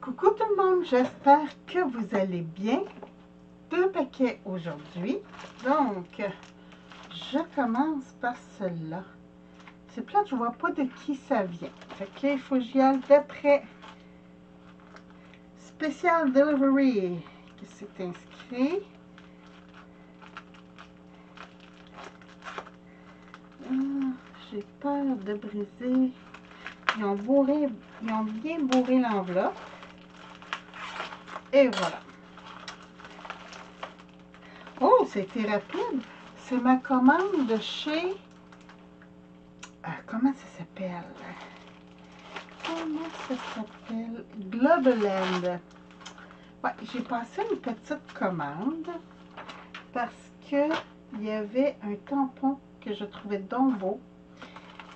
Coucou tout le monde, j'espère que vous allez bien. 2 paquets aujourd'hui. Donc, je commence par celui-là. C'est plate, je ne vois pas de qui ça vient. Fait que là, il faut que j'y aille d'après. Special Delivery, qui s'est inscrit. J'ai peur de briser. Ils ont bien bourré l'enveloppe. Et voilà. Oh, c'était rapide. C'est ma commande de chez... comment ça s'appelle? Globaland. Ouais, j'ai passé une petite commande parce que il y avait un tampon que je trouvais donc beau.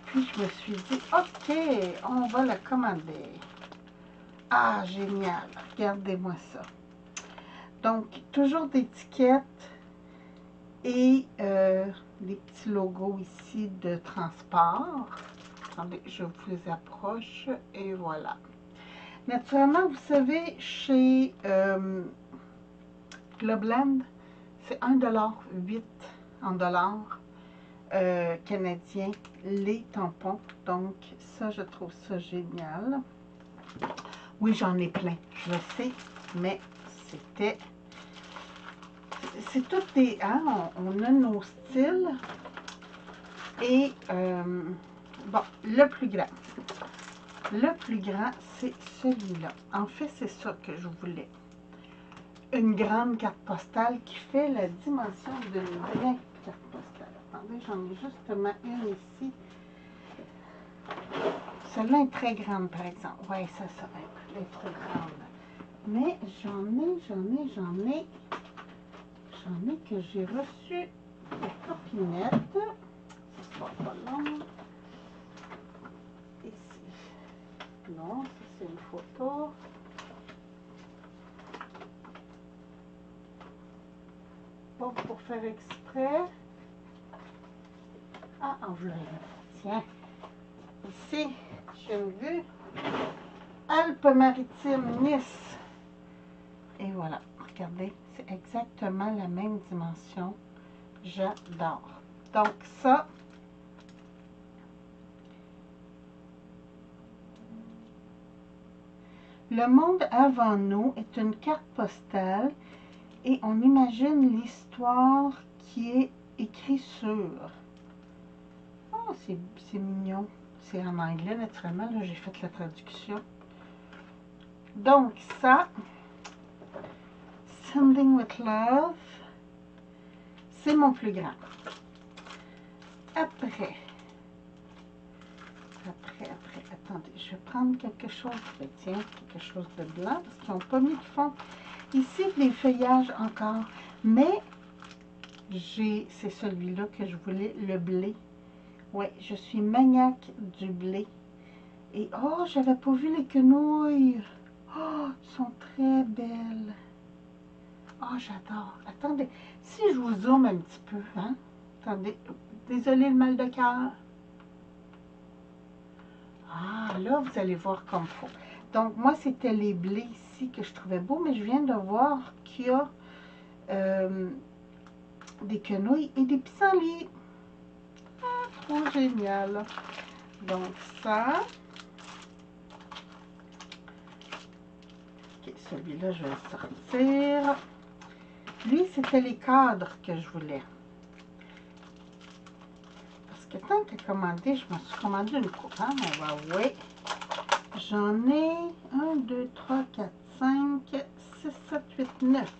Puis je me suis dit, OK, on va le commander. Ah, génial. Regardez-moi ça. Donc, toujours d'étiquettes et des petits logos ici de transport. Attendez, je vous les approche et voilà. Naturellement, vous savez, chez Globaland, c'est 1,08 $ en dollars canadiens les tampons. Donc, ça, je trouve ça génial. Oui, j'en ai plein, je le sais, mais c'était... C'est tout des... Hein, on a nos styles. Et, bon, le plus grand. Le plus grand, c'est celui-là. En fait, c'est ça que je voulais. Une grande carte postale qui fait la dimension d'une vraie carte postale. Attendez, j'en ai justement une ici. Celle-là est très grande, par exemple. Oui, ça va être trop grande. Mais j'en ai que j'ai reçu des copinettes. Ça sera pas long. Ici. Non, ça c'est une photo. Pas pour faire exprès. Ah, enveloppe. Tiens. Ici, j'ai une vue. Alpes-Maritimes, Nice. Et voilà. Regardez, c'est exactement la même dimension. J'adore. Donc ça, le monde avant nous est une carte postale et on imagine l'histoire qui est écrite sur. Oh, c'est mignon. C'est en anglais, naturellement. Là, j'ai fait la traduction. Donc ça, Sending with Love, c'est mon plus grand. Après, attendez, je vais prendre quelque chose, tiens, quelque chose de blanc, parce qu'ils n'ont pas mis de fond. Ici, les feuillages encore, mais c'est celui-là que je voulais, le blé. Oui, je suis maniaque du blé. Et oh, j'avais pas vu les quenouilles. Oh, elles sont très belles. Oh, j'adore. Attendez, si je vous zoome un petit peu, hein? Attendez, désolé le mal de cœur. Ah, là, vous allez voir comme il faut. Donc, moi, c'était les blés ici que je trouvais beaux, mais je viens de voir qu'il y a des quenouilles et des pissenlits. Ah, trop génial. Donc, ça. Ok, celui-là, je vais le sortir. Lui, c'était les cadres que je voulais. Parce que tant qu'à commander, je me suis commandé une coupe. Hein? On va voir. J'en ai 1, 2, 3, 4, 5, 6, 7, 8, 9.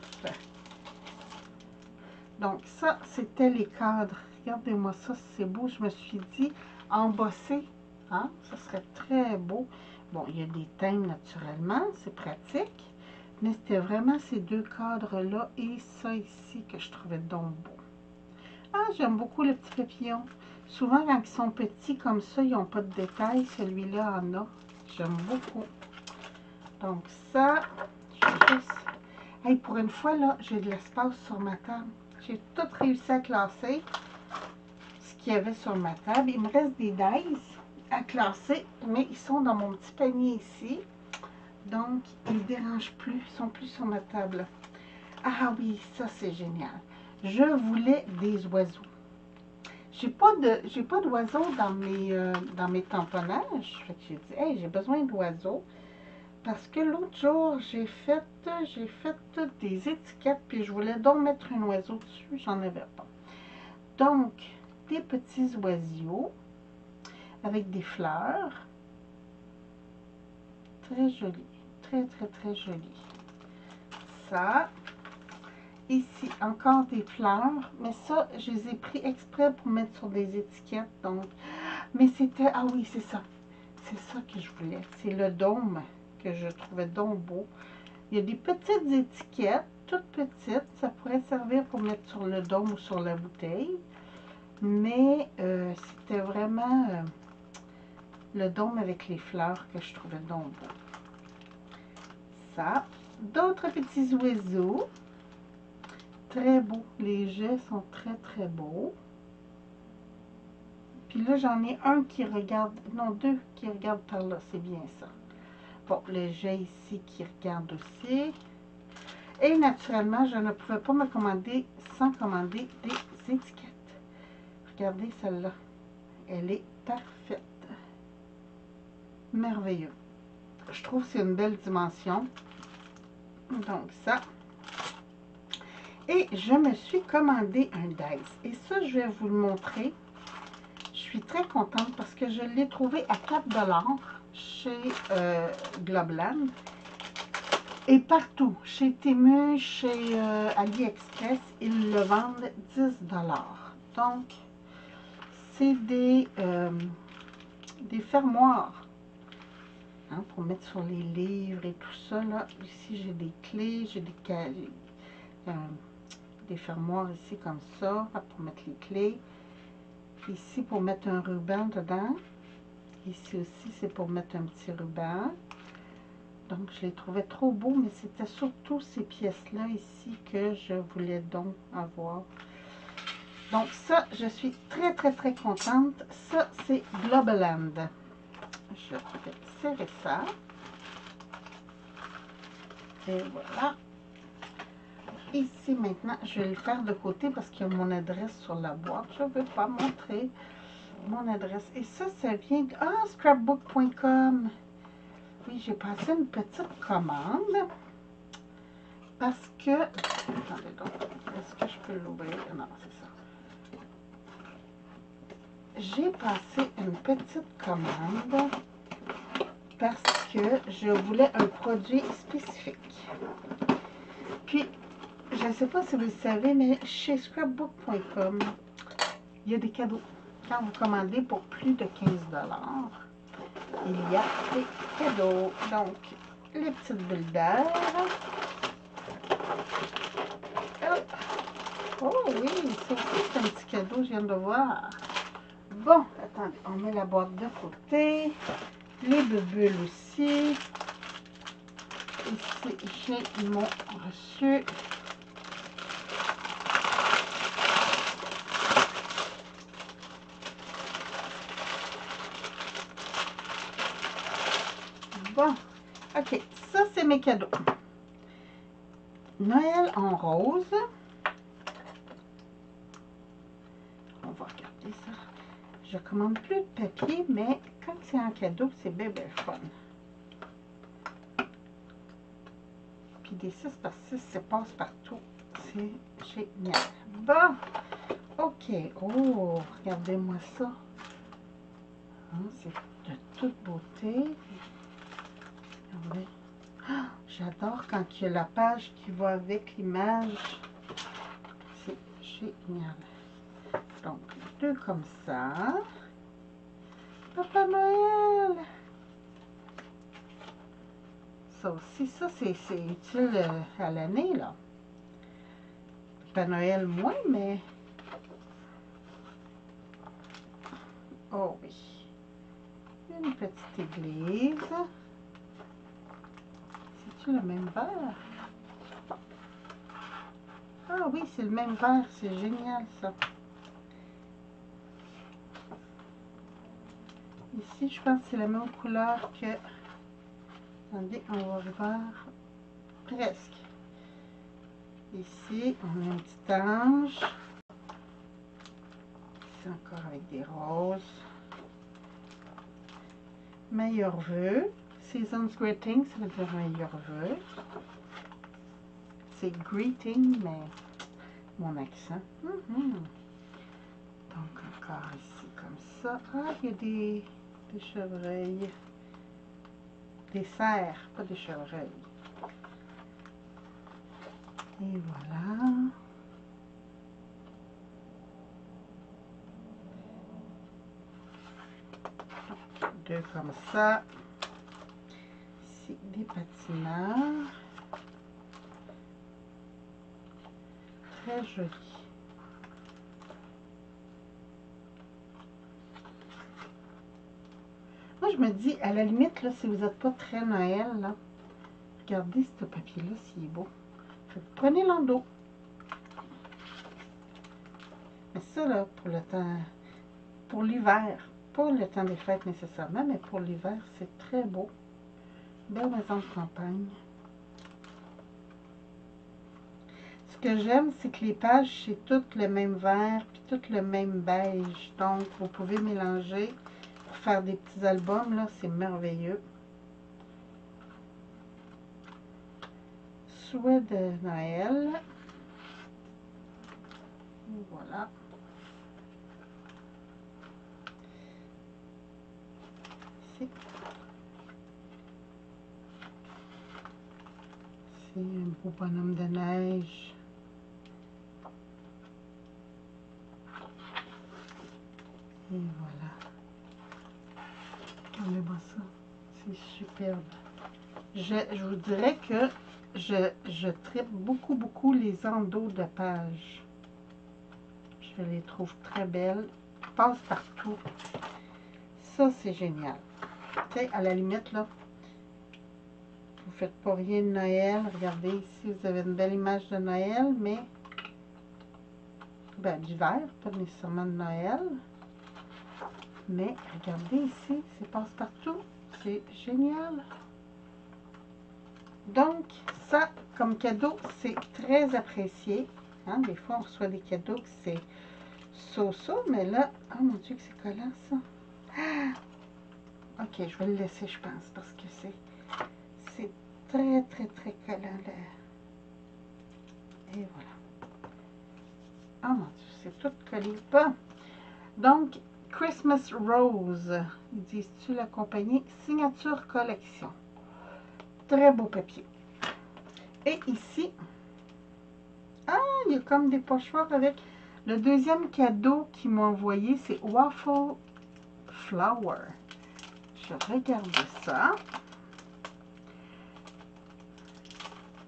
Donc, ça, c'était les cadres. Regardez-moi ça, c'est beau. Je me suis dit, embossé, hein? Ça serait très beau. Bon, il y a des teintes naturellement, c'est pratique. Mais c'était vraiment ces deux cadres-là et ça ici que je trouvais donc beau. Ah, j'aime beaucoup le petit papillon. Souvent, quand ils sont petits comme ça, ils n'ont pas de détails. Celui-là en a. J'aime beaucoup. Donc ça, je vais juste... Hey, pour une fois, là, j'ai de l'espace sur ma table. J'ai tout réussi à classer ce qu'il y avait sur ma table. Il me reste des dice à classer, mais ils sont dans mon petit panier ici. Donc, ils ne dérangent plus, ils sont plus sur ma table. Ah oui, ça c'est génial. Je voulais des oiseaux. J'ai pas d'oiseaux dans mes tamponnages. Fait que j'ai dit, hey, j'ai besoin d'oiseaux. Parce que l'autre jour, j'ai fait des étiquettes, puis je voulais donc mettre un oiseau dessus, j'en avais pas. Donc, des petits oiseaux avec des fleurs. Très joli. Très, très, très joli. Ça. Ici, encore des fleurs. Mais ça, je les ai pris exprès pour mettre sur des étiquettes. Donc, mais c'était... Ah oui, c'est ça. C'est ça que je voulais. C'est le dôme que je trouvais donc beau. Il y a des petites étiquettes, toutes petites. Ça pourrait servir pour mettre sur le dôme ou sur la bouteille. Mais c'était vraiment le dôme avec les fleurs que je trouvais donc beau. Ça. D'autres petits oiseaux. Très beaux. Les jets sont très, très beaux. Puis là, j'en ai un qui regarde, non, deux qui regardent par là, c'est bien ça. Bon, le jet ici qui regarde aussi. Et naturellement, je ne pouvais pas me commander sans commander des étiquettes. Regardez celle-là. Elle est parfaite. Merveilleux. Je trouve que c'est une belle dimension. Donc ça. Et je me suis commandé un dice. Et ça, je vais vous le montrer. Je suis très contente parce que je l'ai trouvé à 4 $ chez Globland. Et partout, chez Temu, chez AliExpress, ils le vendent 10 $. Donc, c'est des fermoirs hein, pour mettre sur les livres et tout ça. Là. Ici, j'ai des clés, j'ai des fermoirs ici comme ça pour mettre les clés. Ici, pour mettre un ruban dedans. Ici aussi, c'est pour mettre un petit ruban. Donc, je les trouvais trop beaux, mais c'était surtout ces pièces-là ici que je voulais donc avoir. Donc, ça, je suis très, très, très contente. Ça, c'est Globaland. Je vais serrer ça. Et voilà. Ici, maintenant, je vais le faire de côté parce qu'il y a mon adresse sur la boîte. Je ne veux pas montrer mon adresse. Et ça, ça vient de... Ah, scrapbook.com. Oui, j'ai passé une petite commande parce que... Attendez donc, est-ce que je peux l'ouvrir? Non, c'est ça. J'ai passé une petite commande parce que je voulais un produit spécifique. Puis, je ne sais pas si vous le savez, mais chez scrapbook.com, il y a des cadeaux. Quand vous commandez pour plus de 15 $, il y a des cadeaux. Donc, les petites bulles d'air. Oh oui, ça aussi c'est un petit cadeau, je viens de voir. Bon, attendez, on met la boîte de côté. Les bulles aussi. Ici, j'ai mon reçu. Bon, ok, ça c'est mes cadeaux. Noël en rose. On va regarder ça. Je commande plus de papier, mais quand c'est un cadeau, c'est bien, bien fun. Puis des 6x6, ça passe partout. C'est génial. Bon, ok. Oh, regardez-moi ça. Hein, c'est de toute beauté. Regardez. Ah, j'adore quand il y a la page qui va avec l'image. C'est génial. Donc, deux comme ça. Papa Noël! Ça aussi, ça, c'est utile à l'année, là. Papa Noël, moins, mais... Oh oui. Une petite église. C'est-tu le même verre? Ah oui, c'est le même verre. C'est génial, ça. Ici, je pense que c'est la même couleur que Attendez, on va voir presque. Ici, on a un petit ange. Ici encore avec des roses. Meilleurs vœux. Season's greeting, ça veut dire meilleurs vœux. C'est greeting, mais mon accent. Donc encore ici comme ça. Ah, il y a des chevreuils. Des cerfs, pas des chevreuils. Et voilà. Deux comme ça. Ici, des patineurs. Très joli. Moi, je me dis, à la limite, là, si vous n'êtes pas très Noël, là, regardez ce papier-là, s'il est beau. Prenez l'endos. Mais ça, là, pour le temps, pour l'hiver, pas le temps des fêtes nécessairement, mais pour l'hiver, c'est très beau. Belle maison de campagne. Ce que j'aime, c'est que les pages, c'est tout le même vert, puis tout le même beige. Donc, vous pouvez mélanger pour faire des petits albums, là, c'est merveilleux. Souhait de Noël. Voilà. Ici. C'est un beau bonhomme de neige. Et voilà. Regardez-moi ça. C'est superbe. Je vous dirais que je tripe beaucoup les endos de page. Je les trouve très belles. Passe partout. Ça, c'est génial. Tu sais, à la limite, là, vous faites pas rien de Noël. Regardez ici, vous avez une belle image de Noël, mais ben, d'hiver, pas nécessairement de Noël. Mais regardez ici, c'est passe-partout. C'est génial. Donc, ça, comme cadeau, c'est très apprécié. Hein? Des fois, on reçoit des cadeaux que c'est so-so, mais là, oh mon Dieu, que c'est collant, ça. Ah! Ok, je vais le laisser, je pense, parce que c'est très collant, là. Et voilà. Oh mon Dieu, c'est tout collé. Bon. Donc, Christmas Rose, ils disent-tu la compagnie Signature Collection. Très beau papier. Et ici, ah, il y a comme des pochoirs avec le deuxième cadeau qu'ils m'ont envoyé, c'est Waffle Flower. Je regarde ça.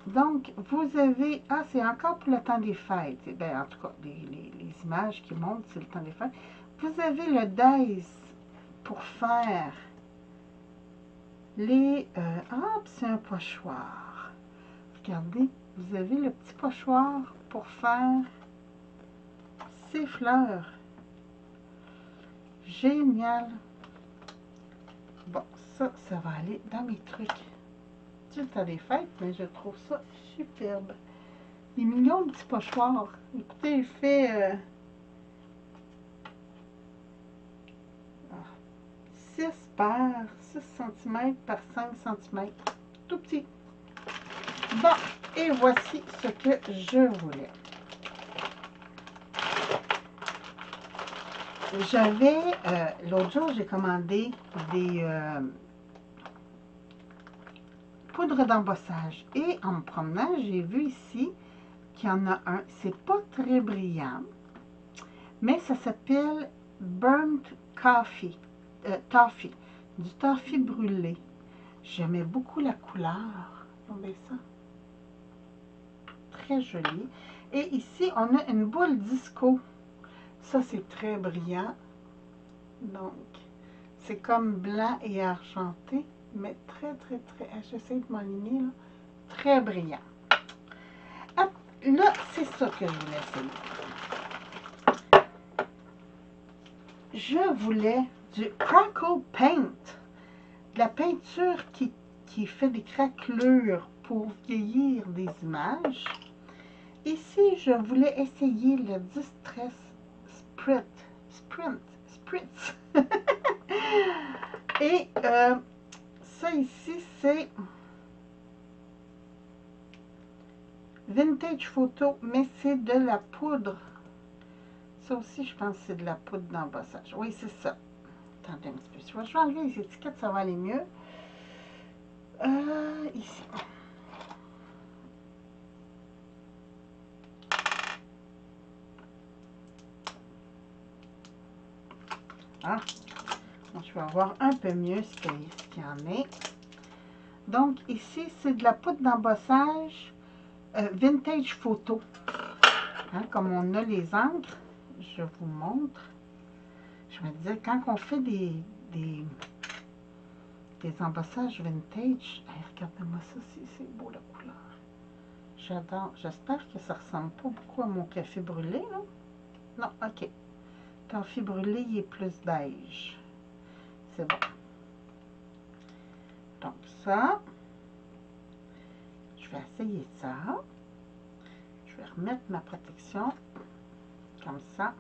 Donc, vous avez, ah, c'est encore pour le temps des fêtes. Ben, en tout cas, les images qui montrent, c'est le temps des fêtes. Vous avez le dice pour faire les... ah, c'est un pochoir. Regardez, vous avez le petit pochoir pour faire ces fleurs. Génial. Bon, ça va aller dans mes trucs. C'est le temps des fêtes, mais je trouve ça superbe. Des millions de petits pochoirs. Écoutez, il fait 6 par 6 cm par 5 cm. Tout petit. Bon, et voici ce que je voulais. J'avais, l'autre jour, j'ai commandé des poudres d'embossage. Et en me promenant, j'ai vu ici qu'il y en a un. C'est pas très brillant, mais ça s'appelle Burnt Coffee. Toffee. Du toffee brûlé. J'aimais beaucoup la couleur. Regardez ça. Très joli. Et ici, on a une boule disco. Ça, c'est très brillant. Donc, c'est comme blanc et argenté, mais très, j'essaie de m'aligner, là. Très brillant. Hop, là, c'est ça que je voulais essayer. Je voulais du Crackle Paint. De la peinture qui qui fait des craquelures pour vieillir des images. Ici, je voulais essayer le Distress Spritz. Et ça ici, c'est Vintage Photo, mais c'est de la poudre. Ça aussi, je pense que c'est de la poudre d'embossage. Oui, c'est ça. Attendez un petit peu. Si je vais enlever les étiquettes, ça va aller mieux. Ici. Ah, je vais voir un peu mieux ce qu'il y en est. Donc, ici, c'est de la poudre d'embossage Vintage Photo. Hein, comme on a les encres, je vous montre. Je me disais, quand on fait des embossages vintage, hey, regardez-moi ça, c'est beau la couleur. J'adore. J'espère que ça ne ressemble pas beaucoup à mon café brûlé, là. Non, ok. Le café brûlé, il est plus beige. C'est bon. Donc ça, je vais essayer ça. Je vais remettre ma protection comme ça.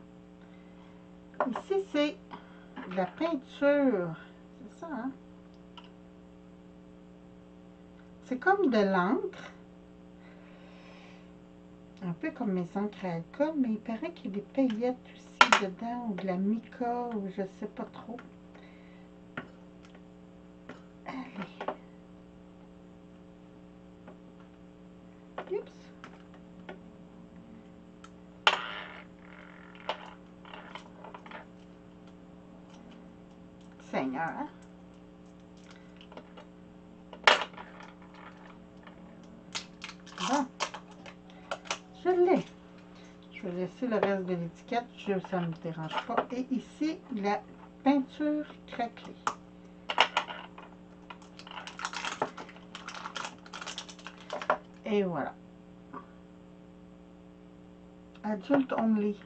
Ici, c'est de la peinture. C'est ça, hein? C'est comme de l'encre. Un peu comme mes encres à alcool, mais il paraît qu'il y a des paillettes aussi dedans, ou de la mica, ou je sais pas trop. Allez. Oups. Seigneur, hein? Bon. Je l'ai. Je vais laisser le reste de l'étiquette, ça ne me dérange pas. Et ici, la peinture craquelée. Et voilà. Adult only.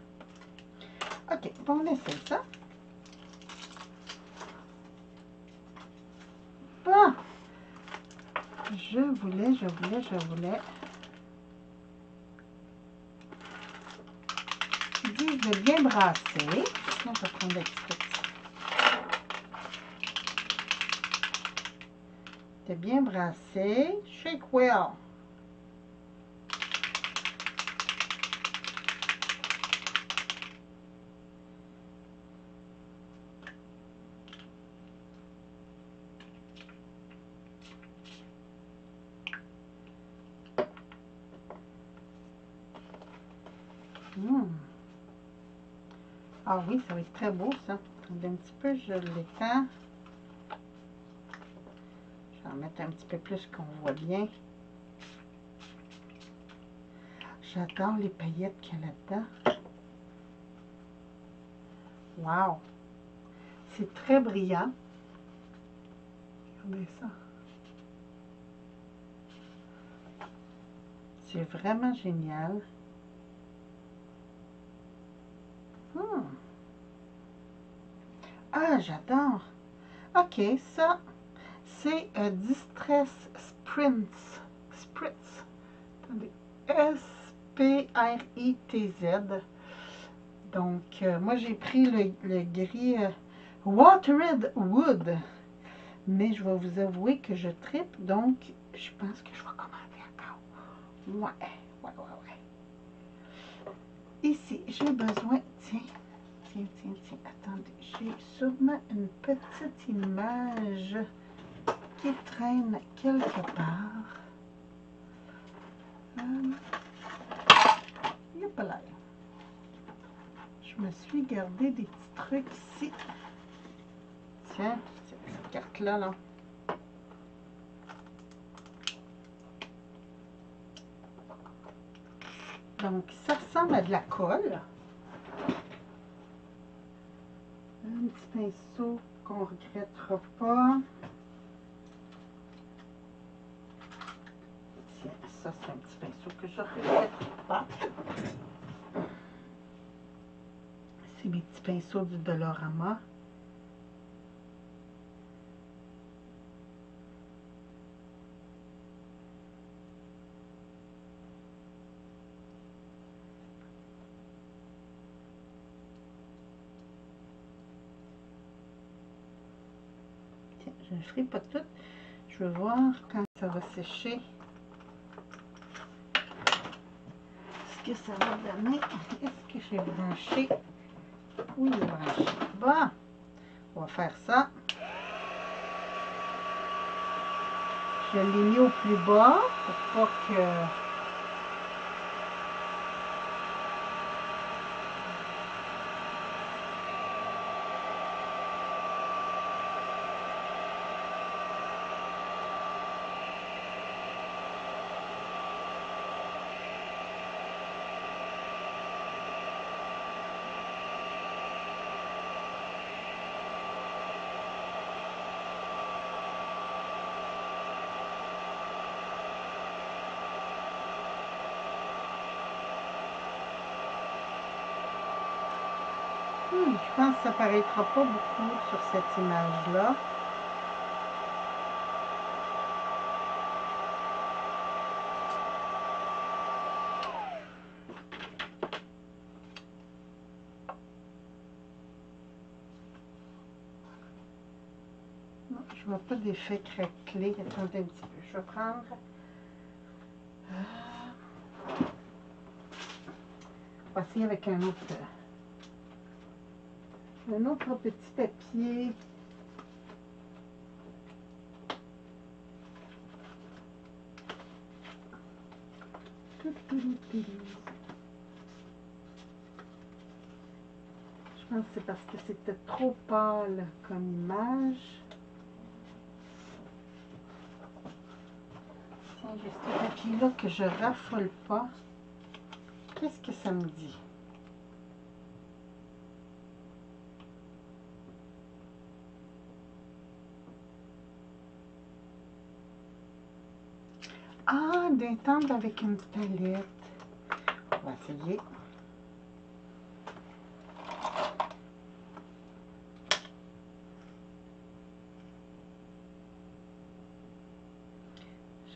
Ok, bon, on essaie ça. Bon. Je voulais. Ils disent de bien brasser. On va prendre l'extrait. De bien brasser. Shake well. Ah oui, ça va être très beau, ça. Un petit peu, je l'étends. Je vais en mettre un petit peu plus qu'on voit bien. J'adore les paillettes qu'il y a là-dedans. Wow! C'est très brillant. Regardez ça. C'est vraiment génial. Ah, j'adore. Ok, ça, c'est Distress Spritz. Attendez. S-P-R-I-T-Z. Donc, moi, j'ai pris le gris Watered Wood. Mais je vais vous avouer que je tripe, donc je pense que je vais commander encore. Ouais. Ici, j'ai besoin... Tiens. Attendez, j'ai sûrement une petite image qui traîne quelque part. Yopala. Je me suis gardé des petits trucs ici. Tiens, cette carte-là, là. Donc, ça ressemble à de la colle. Un petit pinceau qu'on ne regrettera pas. Tiens, ça, c'est un petit pinceau que je ne regretterai pas. C'est mes petits pinceaux du Dollarama. Je ne ferai pas tout. Je veux voir quand ça va sécher. Est-ce que ça va donner? Est-ce que j'ai branché? Oui, il est branché. Bon, on va faire ça. Je l'ai mis au plus bas pour pas que... Je pense que ça ne paraîtra pas beaucoup sur cette image-là. Non, je ne vois pas d'effet craquelé. Attendez un petit peu. Je vais prendre... On va essayer avec un autre petit papier. Je pense que c'est parce que c'était trop pâle comme image. Tiens, j'ai ce papier-là que je raffole pas. Qu'est-ce que ça me dit? Ah, d'étendre avec une palette. On va essayer.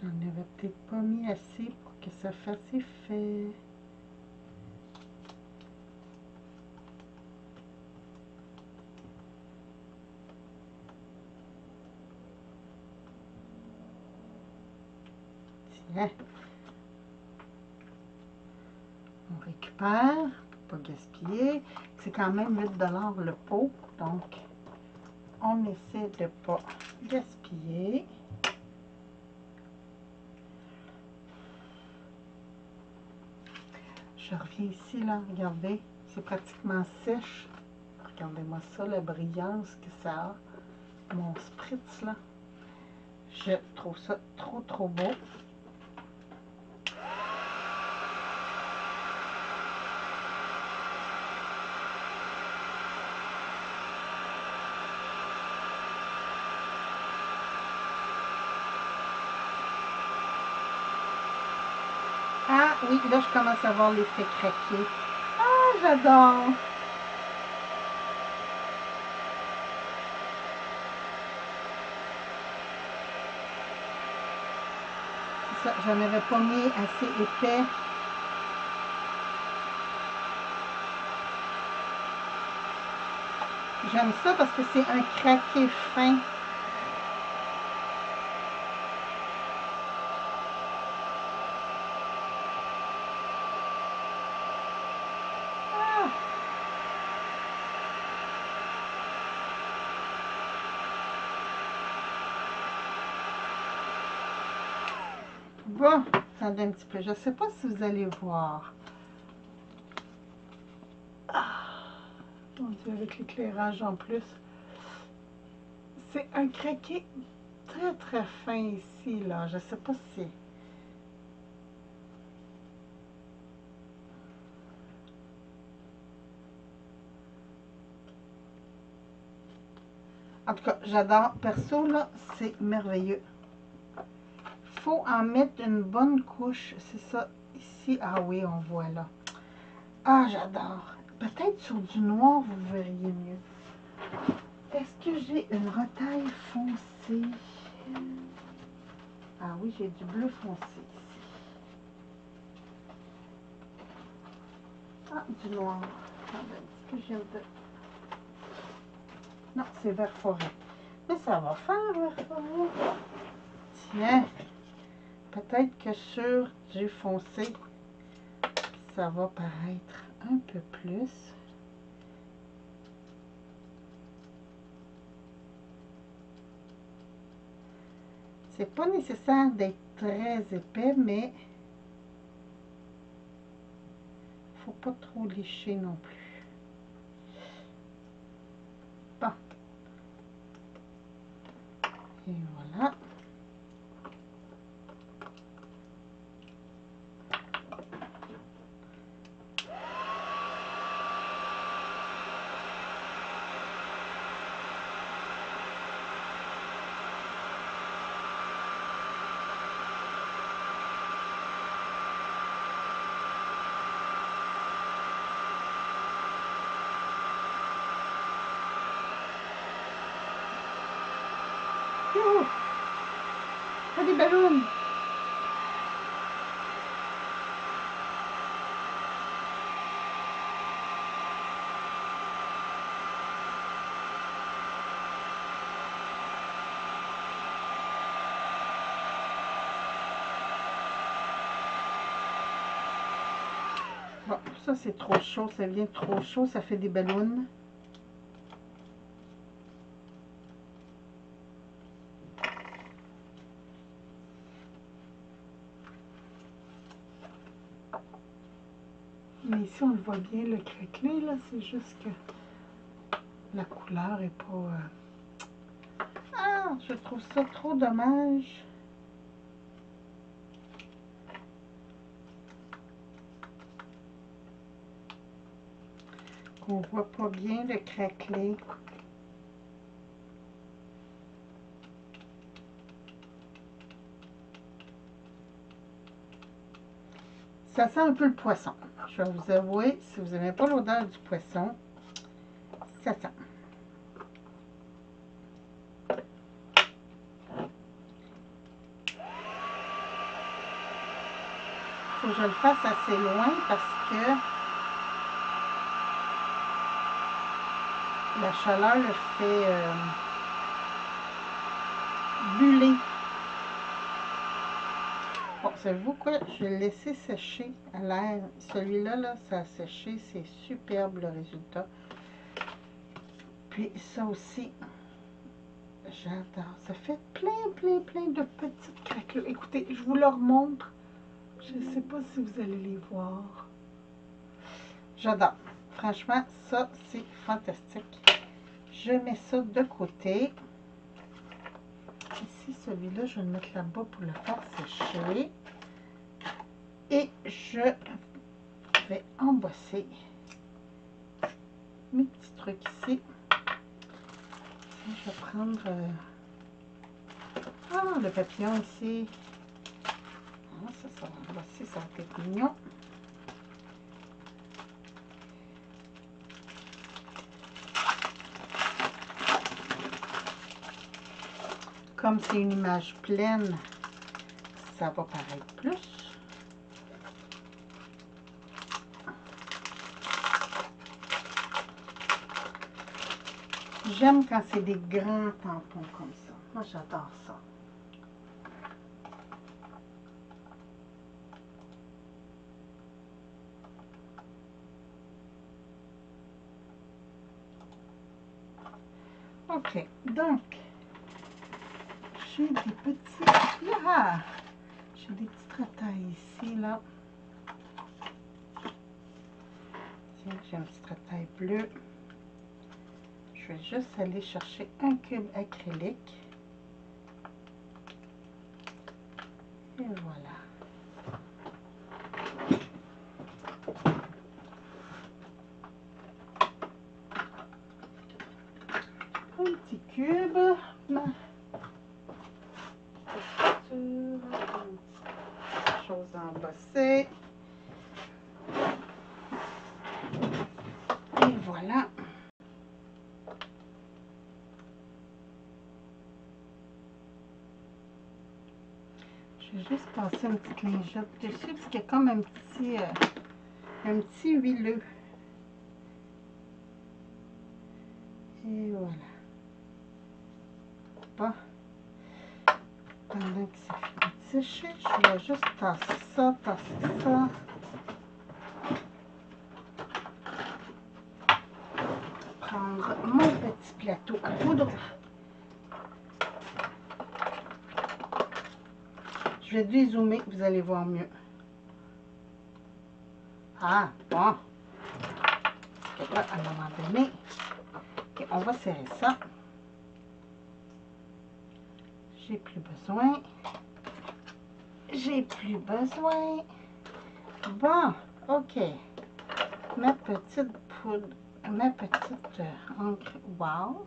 J'en avais peut-être pas mis assez pour que ça fasse effet. Tiens. On récupère, pour pas gaspiller. C'est quand même 8 $ le pot, donc on essaie de pas gaspiller. Je reviens ici, là, regardez, c'est pratiquement sèche. Regardez-moi ça, la brillance que ça a. Mon spritz, là. Je trouve ça trop beau. Ah oui, là, je commence à voir l'effet craqué. Ah, j'adore! C'est ça, j'en avais pas mis assez épais. J'aime ça parce que c'est un craqué fin. Ah! Bon, attendez un petit peu. Je ne sais pas si vous allez voir. Ah, mon Dieu, avec l'éclairage en plus. C'est un craqué très fin ici, là. Je ne sais pas si... En tout cas, j'adore. Perso, là, c'est merveilleux. Faut en mettre une bonne couche. C'est ça. Ici, ah oui, on voit là. Ah, j'adore. Peut-être sur du noir, vous verriez mieux. Est-ce que j'ai une retaille foncée? Ah oui, j'ai du bleu foncé ici. Ah, du noir. Attendez un petit peu, je viens de... Non, c'est vert forêt. Mais ça va faire. Tiens, peut-être que sur du foncé, ça va paraître un peu plus. C'est pas nécessaire d'être très épais, mais faut pas trop lécher non plus. Bon. Et voilà. Youhou! Pas des ballons! Bon, ça c'est trop chaud, ça vient trop chaud, ça fait des ballons. Mais ici on le voit bien, le craquelé là, c'est juste que la couleur est pas... Ah, je trouve ça trop dommage. Qu'on voit pas bien le craquelé. Ça sent un peu le poisson. Je vais vous avouer, si vous n'aimez pas l'odeur du poisson, ça sent. Faut que je le fasse assez loin parce que la chaleur le fait buller. Bon, savez-vous quoi? Je vais le laisser sécher à l'air. Celui-là, là, ça a séché. C'est superbe le résultat. Puis ça aussi, j'adore. Ça fait plein de petites craquelures. Écoutez, je vous le remontre. Je ne sais pas si vous allez les voir. J'adore. Franchement, ça, c'est fantastique. Je mets ça de côté. Ici, celui-là, je vais le mettre là-bas pour le faire sécher. Et je vais embosser mes petits trucs ici. Je vais prendre le papillon ici. Ah, ça va embosser, ça va être mignon. Comme c'est une image pleine, ça va paraître plus. J'aime quand c'est des grands tampons comme ça. Moi, j'adore ça. OK, donc, j'ai des petits... Là! J'ai des petites ratailles ici, là. Tiens, j'ai une petite rataille bleue. Je vais juste aller chercher un cube acrylique. Et voilà. Un petit cube. Chose à embosser. Et voilà. Je vais juste passer une petite lingette dessus parce qu'il y a comme un petit huileux. Et voilà. Bon. Pendant que ça finit de sécher, je vais juste tasser ça, tasser ça. Prendre mon petit plateau à poudre. Je vais dézoomer, vous allez voir mieux. Ah, bon. Et là, à un moment donné, okay, on va serrer ça. J'ai plus besoin. J'ai plus besoin. Bon, ok. Ma petite poudre, ma petite encre. Wow.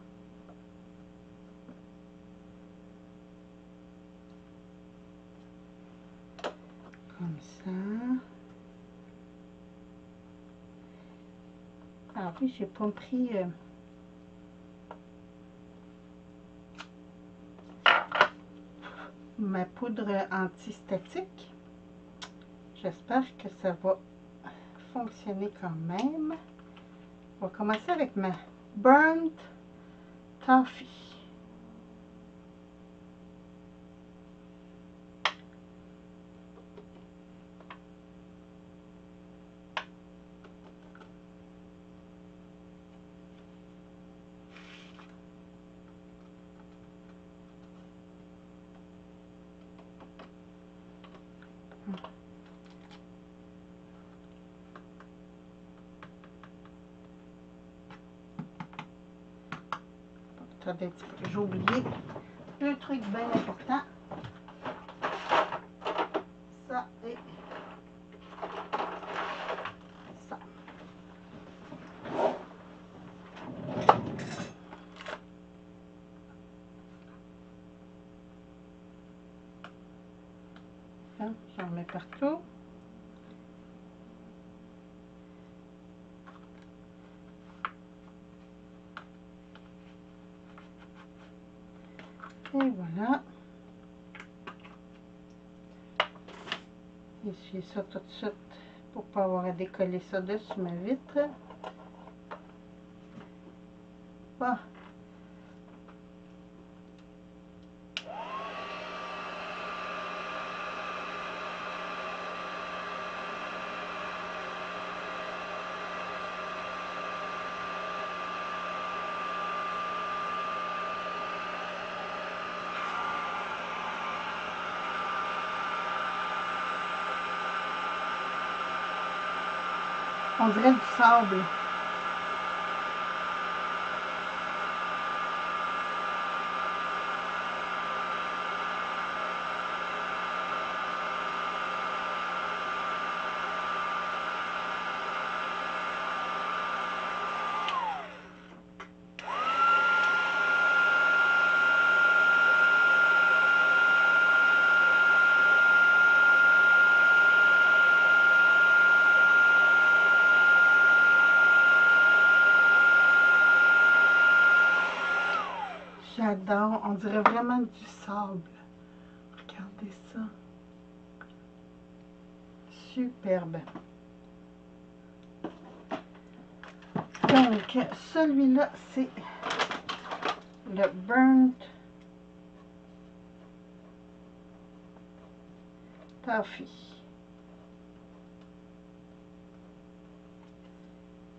Comme ça. Ah oui, j'ai pas pris... ma poudre antistatique. J'espère que ça va fonctionner quand même. On va commencer avec ma Burnt Toffee. Attendez un petit peu, j'ai oublié un truc bien important. Ça et ça. J'en mets partout. Et voilà. J'essuie ça tout de suite pour ne pas avoir à décoller ça dessus ma vitre. Bon. On dirait du sable. J'adore, on dirait vraiment du sable. Regardez ça. Superbe. Donc, celui-là, c'est le Burnt Toffee.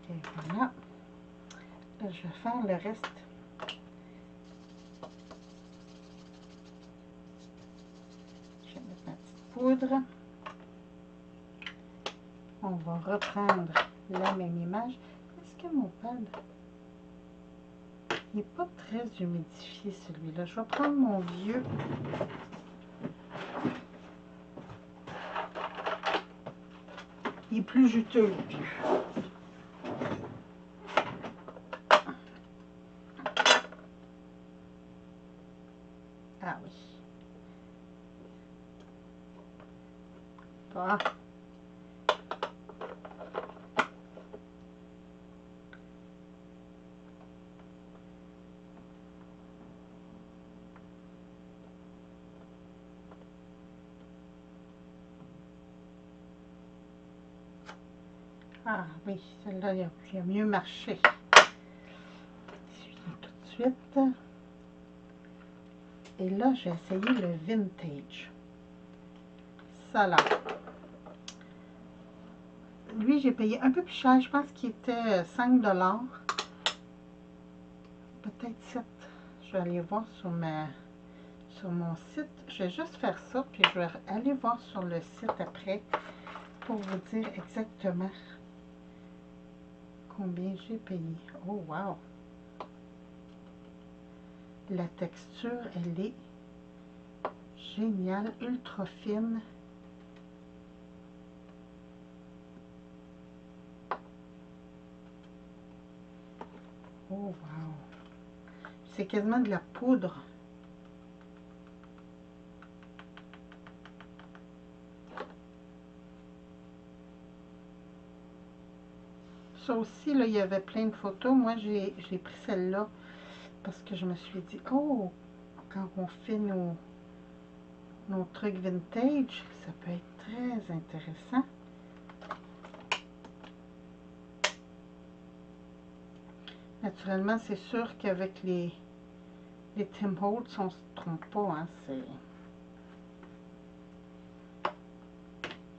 Et voilà. Là, je vais faire le reste. Je vais mettre ma petite poudre. On va reprendre la même image. Est-ce que mon pad n'est pas très humidifié, celui-là? Je vais prendre mon vieux. Il est plus juteux, le vieux. Ah oui. Bon. Ah oui, celle-là, il a mieux marché. Tout de suite. Et là, j'ai essayé le vintage. Ça là. Lui, j'ai payé un peu plus cher. Je pense qu'il était 5 $. Peut-être 7. Je vais aller voir sur mon site. Je vais juste faire ça, puis je vais aller voir sur le site après pour vous dire exactement combien j'ai payé. Oh, wow! La texture, elle est géniale, ultra fine. Oh, wow! C'est quasiment de la poudre. Ça aussi, là, il y avait plein de photos. Moi, j'ai pris celle-là parce que je me suis dit, oh, quand on fait nos trucs vintage, ça peut être très intéressant. Naturellement, c'est sûr qu'avec les Tim Holtz, on ne se trompe pas. Hein,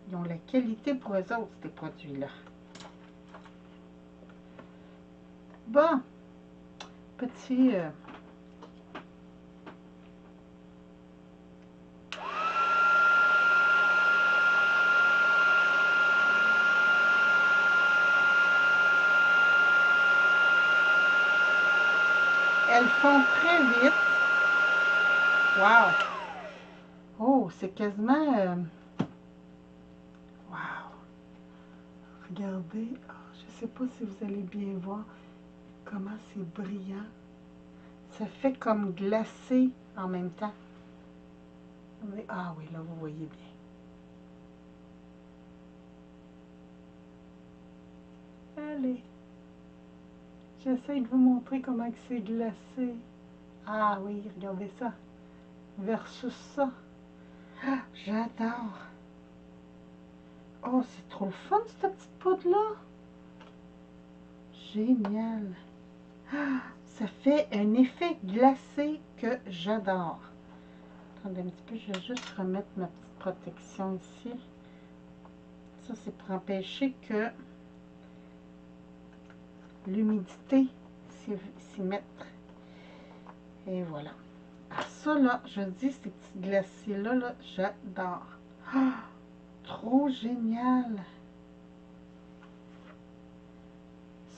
ils ont la qualité pour eux autres, ces produits-là. Bon, petit... Elles font très vite. Wow! Oh, c'est quasiment... wow! Regardez. Oh, je ne sais pas si vous allez bien voir comment c'est brillant. Ça fait comme glacé en même temps. Ah oui, là, vous voyez bien. Allez. J'essaie de vous montrer comment c'est glacé. Ah oui, regardez ça. Versus ça. Ah, j'adore. Oh, c'est trop le fun, cette petite poudre-là. Génial. Ah, ça fait un effet glacé que j'adore. Attendez un petit peu, je vais juste remettre ma petite protection ici. Ça, c'est pour empêcher que l'humidité s'y mette. Et voilà. Ah, ça, là, je dis, ces petits glaciers-là, là, j'adore. Ah, trop génial.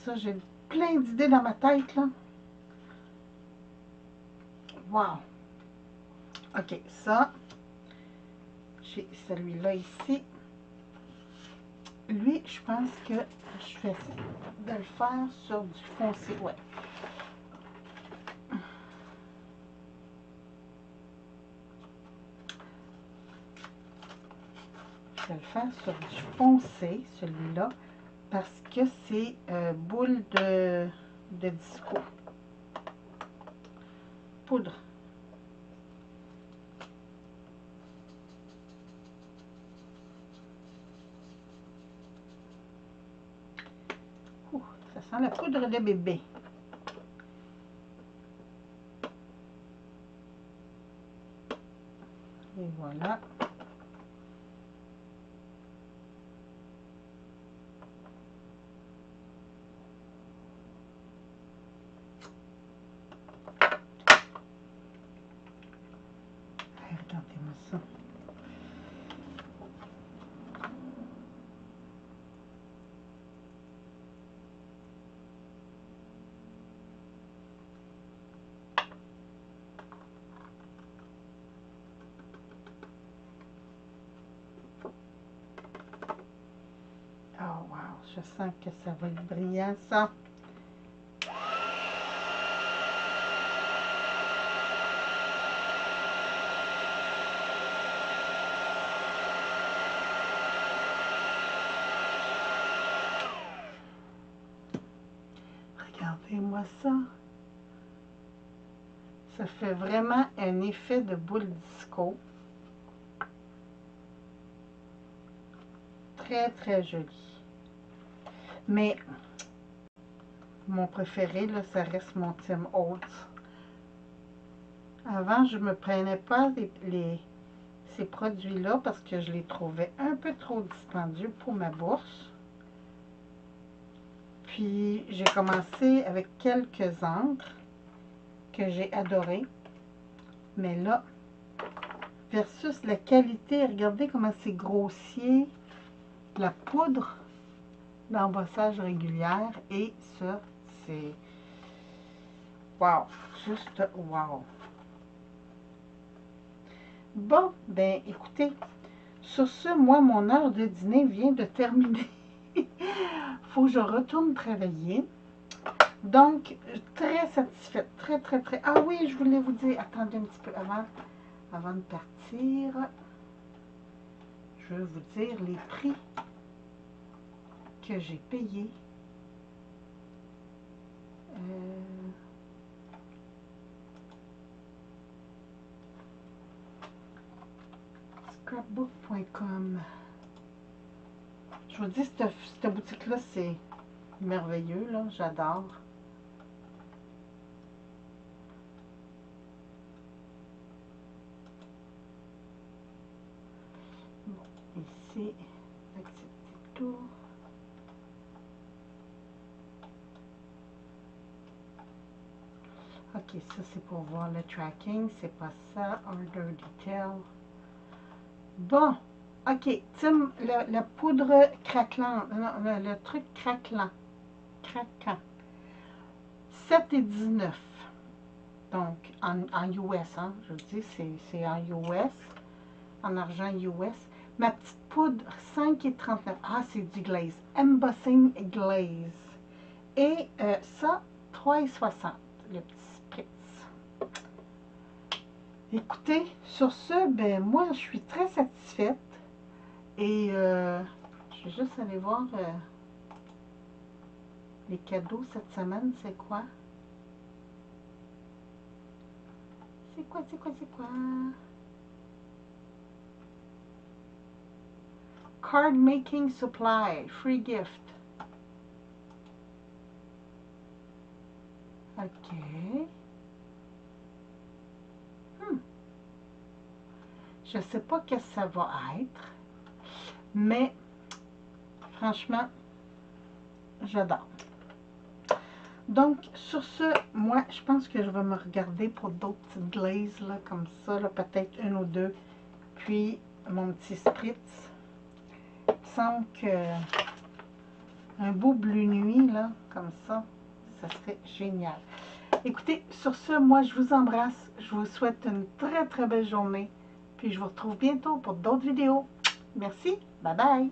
Ça, j'ai plein d'idées dans ma tête, là. Wow. OK, ça, j'ai celui-là ici. Lui, je pense que je vais essayer de le faire sur du foncé. Ouais. Je vais le faire sur du foncé, celui-là, parce que c'est boule de disco. Poudre. Ouh, ça sent la poudre de bébé. Et voilà. Regardez-moi ça. Oh, wow, je sens que ça va être brillant, ça. Regardez-moi ça. Ça fait vraiment un effet de boule disco. Très, très joli. Mais mon préféré, là, ça reste mon Tim Holtz. Avant, je ne me prenais pas ces produits-là parce que je les trouvais un peu trop dispendieux pour ma bourse. Puis, j'ai commencé avec quelques encres que j'ai adorées. Mais là, versus la qualité, regardez comment c'est grossier. La poudre d'embossage régulière et ça, c'est wow, juste wow. Bon, ben écoutez, sur ce, moi, mon heure de dîner vient de terminer. Faut que je retourne travailler. Donc, très satisfaite, très, très, très. Ah oui, je voulais vous dire, attendez un petit peu avant de partir. Je vais vous dire les prix que j'ai payés. Scrapbook.com. Je vous dis, cette boutique-là, c'est merveilleux, là, j'adore. Bon, ici, accepter tout. Ok, ça c'est pour voir le tracking, c'est pas ça, order detail. Bon, ok, Tim, la poudre craquelante, le truc craquant, 7,19. Donc, en US, hein, je vous dis, c'est en US, en argent US. Ma petite poudre, 5,39. Ah, c'est du glaze. Embossing glaze. Et ça, 3,60. Le petit spritz. Écoutez, sur ce, ben moi, je suis très satisfaite. Et je vais juste aller voir les cadeaux cette semaine, c'est quoi? C'est quoi? Card making supply, free gift. Ok. Je ne sais pas qu'est-ce que ça va être, mais franchement, j'adore. Donc, sur ce, moi, je pense que je vais me regarder pour d'autres petites glazes, là, comme ça, peut-être une ou deux. Puis, mon petit spritz. Il me semble que un beau bleu nuit, là, comme ça serait génial. Écoutez, sur ce, moi, je vous embrasse. Je vous souhaite une très, très belle journée. Puis, je vous retrouve bientôt pour d'autres vidéos. Merci. Bye bye.